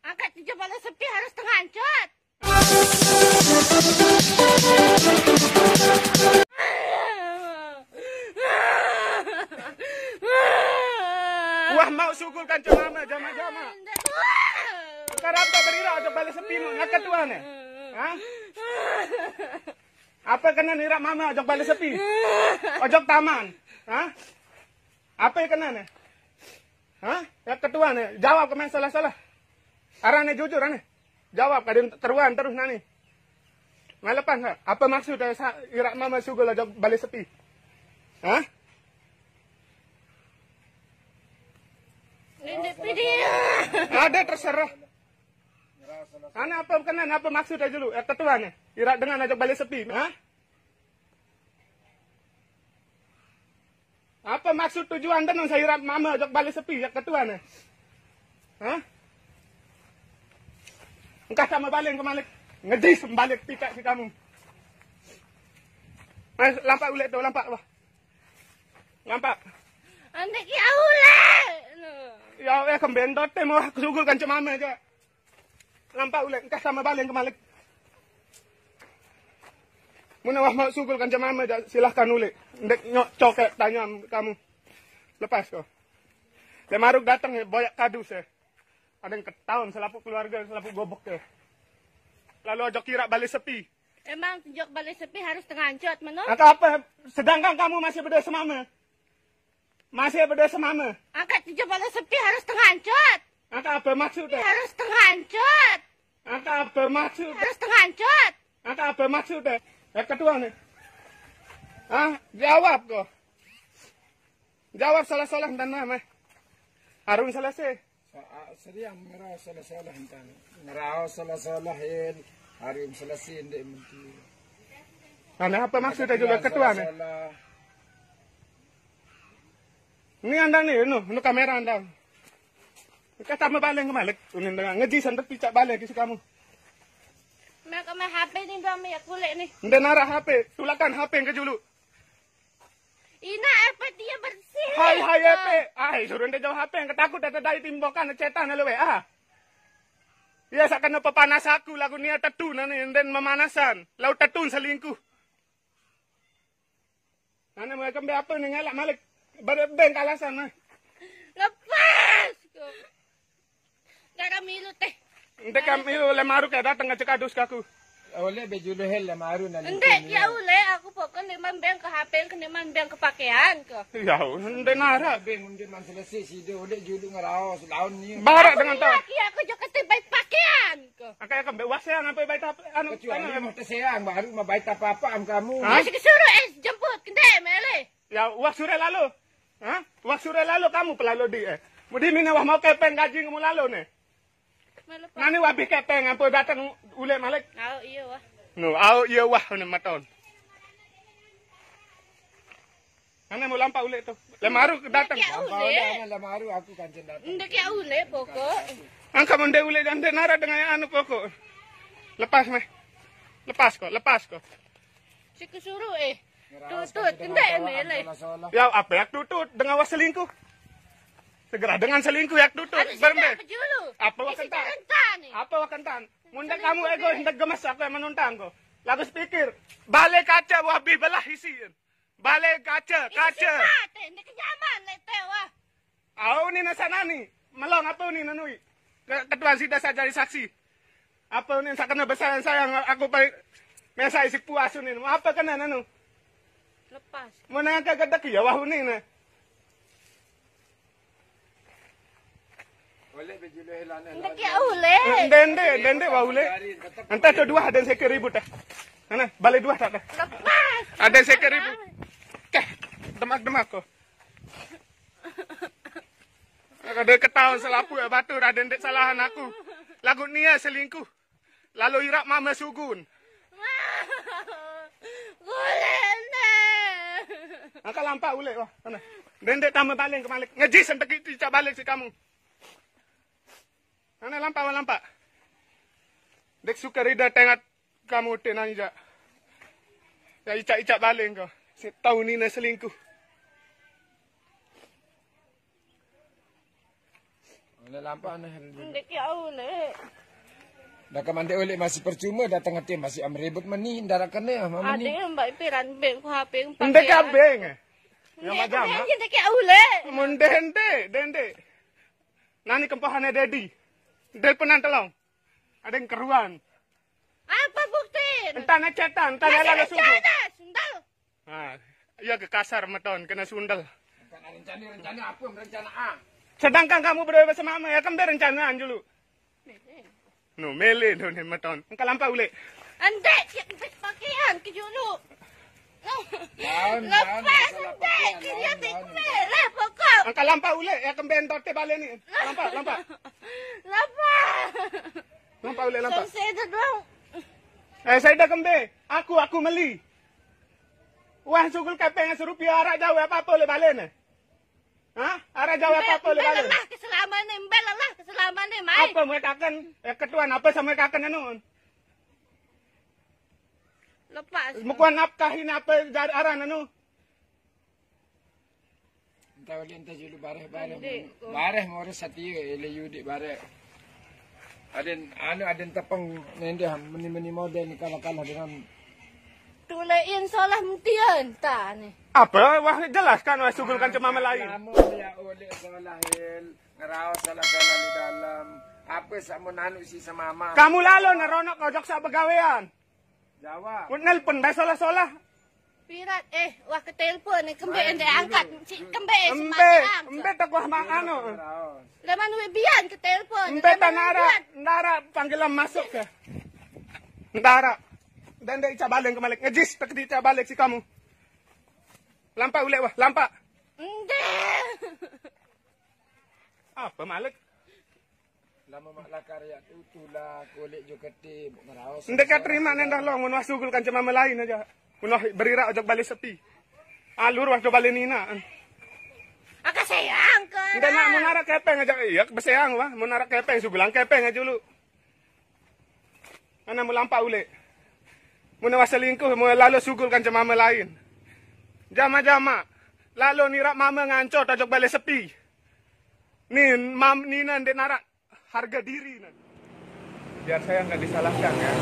Angkat di jempol sepi harus tengah ancut. Wah mau sugulkan cemama jama-jama. Sekarang apa berira ojok balik sepi nu ngakat tuan ya? Hah? Apa kena nira mama ojok balik sepi? Ojok taman. Hah? Apa yang kena nih? Hah? Ya ketua nih, jawab ke salah-salah. Arane jujur ane. Jawab kadin teruan terus nani. Melepas enggak? Apa maksudnya irak mama sugul ojok balik sepi? Hah? Ini video. Ada terserah. Ana apa kena apa maksudnya dulu? Ya ketua nih, irak dengan ojok balik sepi. Hah? Apa maksud tujuan dan saya irak mama ojok balik sepi ya ketua nih? Hah? Engkau sama balik ke Malik. Ngedis balik pikat si kamu. Mas, lampak ulet tu, lampak wah. Lampak. Anak ya ulet. Ya kembendot teh mau sugulkan cemama aja. Lampak ulet, engkau sama balik ke Malik. Muna wah mau sugulkan cemama aja, silahkan ulet. Ndek nyok cokek tanya kamu. Lepas kau. Lemaruk datang ya, boyak kadus ya. Ada yang ketahuan selapu keluarga, selapu gobok ya. Lalu ojok kira balik sepi. Emang tunjuk balik sepi harus tengah ancut, menurut? Atau apa? Sedangkan kamu masih berdua semama. Masih berdua semama. Angkat tunjuk balik sepi harus tengah ancut. Atau apa maksudnya? Harus tengah ancut. Atau apa maksudnya? Harus tengah ancut. Atau apa maksudnya? Ya ketua nih. Ah, jawab kok. Jawab salah-salah dan nama. Harus selesai. Seriang ngerau salah-salah hentan. Ngerau salah-salah hil. Harum selesai ndek menti. Nah, apa maksudnya juga ketua nih? Ini anda nih, nu kamera anda. Kita sama balik ke Malik. Unin dengan ngeji santet picak balik ke kamu. Mereka main HP nih, bang, ya kulit nih. Nda narah HP, tulakan HP yang ke julu. Ina apa dia bersih. Hai HP. Ai suruh nda jauh HP yang ketakut ada dai timbokan cetan lewe ah. Ya sakana pepanas aku lagu nia tetu nani den memanasan. Laut tetun selingkuh. Nana mereka be apa nih ngelak Malik. Beng kalasan mah. Lepas. Gak kami lu teh. Ndek kami le maru ka datang ngecek adus kaku. Oleh bejulu hel maru nali. Ndek ya ule aku pokoknya neman beng ke HP ke neman beng ke pakaian ke. Ya nda narah. Beng mungkin man selesai si dia oleh julu ngerau selaun ni. Barak dengan tau. Aku juga baik pakaian ke. Akak kan be wasean apa baik anu. Kecuali mau terserang baru mau baik apa am kamu. Masih disuruh jemput kende mele. Ya wah sore lalu. Hah? Wah sore lalu kamu pelalu di Mudi mina wah mau kepeng gaji kamu lalu nih. Nani wabi kepeng apa datang ule Malik. Oh iya wah. No, au iya wah ne maton. Ana mau lampak ule tu. Lemaru datang. Lemaru aku kan datang. Ndek ya ule pokok. Angka monde ule dan nara dengan anu pokok. Lepas meh. Lepas kok. Si kesuruh tutut kende mele. Ya apa yak tutut dengan was selingkuh. Segera dengan selingkuh yak tutut. Berbe. Apa wakentan? Apa wakentan? Munda kamu ego hendak gemas aku yang menuntang ko. Lagu pikir. Balik kaca wabi belah isiin. Balik kaca. Ini kejaman lete wah. Au ni nasanani. Melong apa ni nanui. Ketuan sida saja jadi saksi. Apa ni sakana besar sayang aku baik. Mesa isik puas ni. Apa kena nanu? Lepas. Mana kagak ya wah ni na. Oleh bejulu helana. Ndek ya ule. Dende wah ule. Entah tu dua ada yang 1.000 dah. Mana balik dua tak dah. Lepas. Ada yang 1.000. Keh, demak ko. Ada ketahuan selapu ya batu ada ndek salahan aku. Lagu nia selingkuh. Lalu irak mama sugun. Gulene. Angka lampak ule wah. Mana? Dendek tambah balik ke Malik. Ngejis sampai kita balik si kamu. Mana lampak. Dek suka rida tengok kamu tenan ija. Ya icak balik kau. Si tahu ni na selingkuh. Oleh lampak ni. Ndek ya ule. Dah kamande oleh masih percuma datang hati masih am ribut mani ndak kena mama Ada ni. yang mbak piran beng ku HP yang Ndek kabeng. Ya macam. Yang tak kira ule. Dende. Nani kempahane Dedi. Del penantelong. Ada yang keruan. Apa bukti? Entah nak cetan, entah nak lalu sungguh. Sundal. Iya ke kasar meton, kena sundel. Rencana apa rencana A? Sedangkan kamu berdua bersama mama, ya kan berencanaan dulu. No, mele nih meton. Engkau lampau ule. Andek, pakaian ke dulu. Daun, Lepas andek, dia tikmel lah pokok. Engkau lampau ule, ya kan bentote balik ni. Lampak. Lepas. Lampau ule, lampak. Saya dah dong. Saya dah kembe. Aku meli. Wah, sugul kepeng serupiah arak jauh apa boleh balik ni? Arak jauh apa boleh balik? Belah keselamatan ni, mai. Apa mereka akan ketuan apa sama mereka akan anu? Lepas. Mukuan nafkahin apa dari arah anu? Entah dulu bareh ngurus hati ele yudi bareh. Ada tepang nendah meni model ni kalah dengan Tulein solah mutian ta ni. Apa? Wah, jelaskan wah sugulkan cuma lain. Kamu dia oleh solahil ngeraos salah di dalam apa sama nanu si sama mama. Kamu lalu neronok kojok sa begawean. Jawab. Mun nelpon dah solah. Pirat wah ke telefon ni kembe ende angkat si kembe Embe tak wah mak anu. Leman we bian ke telefon. Embe ndara panggilan masuk ke. Ndara. Dan dia ica balik ke Malik. Ngejis tak ica balik si kamu. Lampak ulek wah, lampak. Ende. Apa Malik? Lama mak karya tutulah kulit juga ti ngeraos. Ndek ka terima nendah long mun wasugul kan cuma lain aja. Mun berira ojok balik sepi. Alur wah balik nina. Aka sayang ke. Ndek nak mun arak kepeng aja. Iya beseang wah, mun arak kepeng sugulang kepeng aja dulu. Ana mu lampak ulek. Mun waselingkuh mu lalu sugul kan cuma lain. Jama-jama. Lalu nirak mama ngancot ojok balik sepi. Nina ndek narak harga diri. Biar saya nggak disalahkan ya.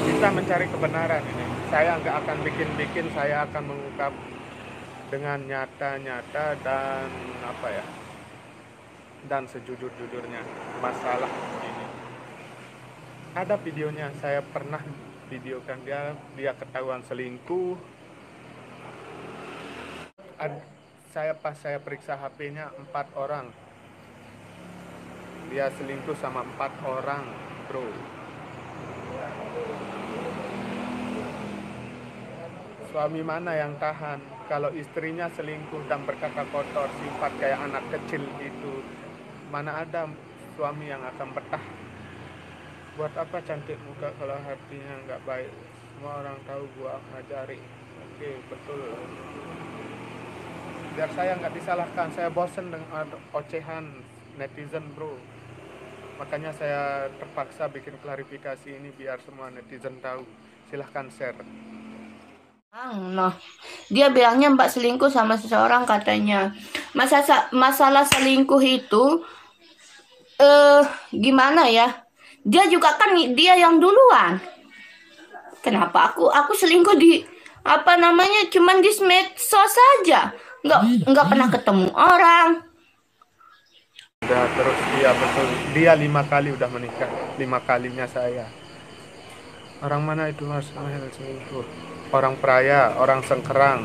Kita mencari kebenaran ini. Saya nggak akan bikin-bikin. Saya akan mengungkap dengan nyata-nyata dan apa ya? Dan sejujur-jujurnya masalah ini. Ada videonya. Saya pernah videokan dia ketahuan selingkuh. Saya periksa HP-nya 4 orang. Dia selingkuh sama 4 orang, bro. Suami mana yang tahan kalau istrinya selingkuh dan berkata kotor, sifat kayak anak kecil itu? Mana ada suami yang akan betah? Buat apa cantik muka kalau hatinya nggak baik? Semua orang tahu gua ngajari. Oke, betul. Biar saya nggak disalahkan, saya bosen dengan ocehan netizen, bro. Makanya saya terpaksa bikin klarifikasi ini biar semua netizen tahu. Silahkan share. Nah, dia bilangnya mbak selingkuh sama seseorang katanya. Masalah selingkuh itu, gimana ya? Dia juga kan dia yang duluan. Kenapa aku selingkuh di cuman di medsos saja, nggak pernah ketemu orang. Udah terus dia 5 kali udah menikah, 5 kalinya saya. Orang mana itu Mas selingkuh? Orang Peraya, orang Sengkerang.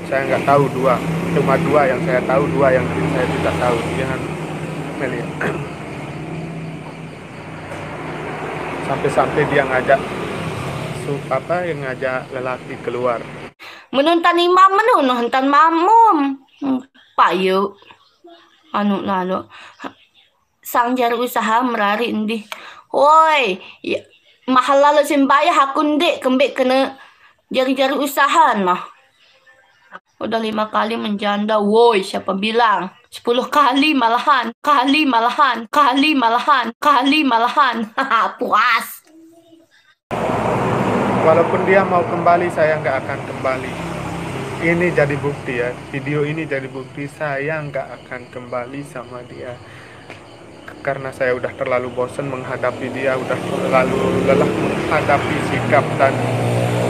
Saya nggak tahu 2, cuma 2 yang saya tahu, 2 yang saya tidak tahu. Jangan melihat. Sampai dia ngajak lelaki keluar. Menuntan imam menuntan mamum. Payu. Lalu sang jari usaha merari endi. Woi, ya, mahal lalu simbaya hakun dek kembek kena jari-jari usaha nah. Udah 5 kali menjanda. Woi, siapa bilang? 10 kali malahan. Puas. Walaupun dia mau kembali, saya nggak akan kembali. Ini jadi bukti ya. Video ini jadi bukti saya nggak akan kembali sama dia. karena saya udah terlalu bosan menghadapi dia, udah terlalu lelah menghadapi sikap dan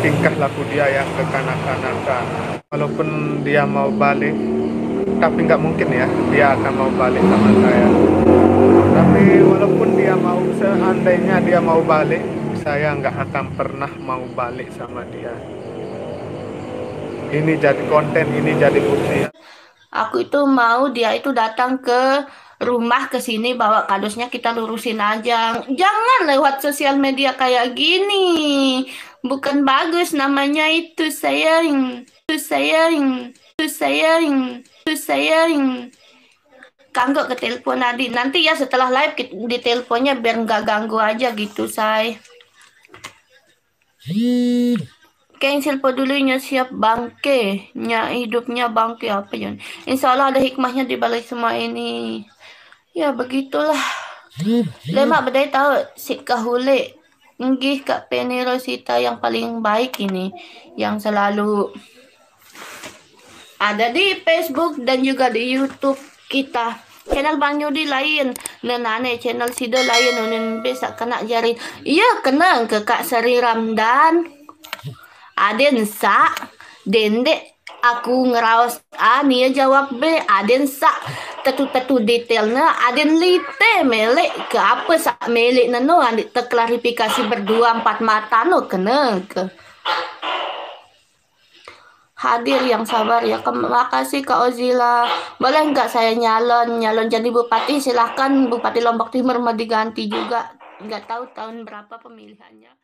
tingkah laku dia yang kekanak-kanakan. Walaupun dia mau balik, tapi nggak mungkin ya dia akan mau balik sama saya. Tapi walaupun dia mau, seandainya dia mau balik, saya nggak akan pernah mau balik sama dia. Ini jadi konten, ini jadi bukti. Aku itu mau dia itu datang ke rumah ke sini bawa kardusnya kita lurusin aja. Jangan lewat sosial media kayak gini. Bukan bagus namanya itu sayang. Itu sayang. Itu sayang. Itu sayang. Kanggok ke telepon adik. Nanti ya setelah live di teleponnya biar nggak ganggu aja gitu, say. Cancel pedulinya siap bangke, hidupnya bangke apa ya? Insya Allah ada hikmahnya di balik semua ini. Ya begitulah. Lemak bedai tahu si kahule, nggih Kak Penny Rosita yang paling baik ini, yang selalu ada di Facebook dan juga di YouTube kita. Channel Bang Yudi lain, nenane channel Sido lain, unin bisa kena jari. Iya kena ke Kak Seri Ramdan. Aden sa, dende aku ngeraos A nia jawab B, aden sa tetu detailnya, aden lite melek ke apa sa melek nano andi terklarifikasi berdua 4 mata no kena ke hadir yang sabar ya. Terima kasih Kak Ozila. Boleh nggak saya nyalon jadi bupati? Silahkan Bupati Lombok Timur mau diganti juga. Nggak tahu tahun berapa pemilihannya.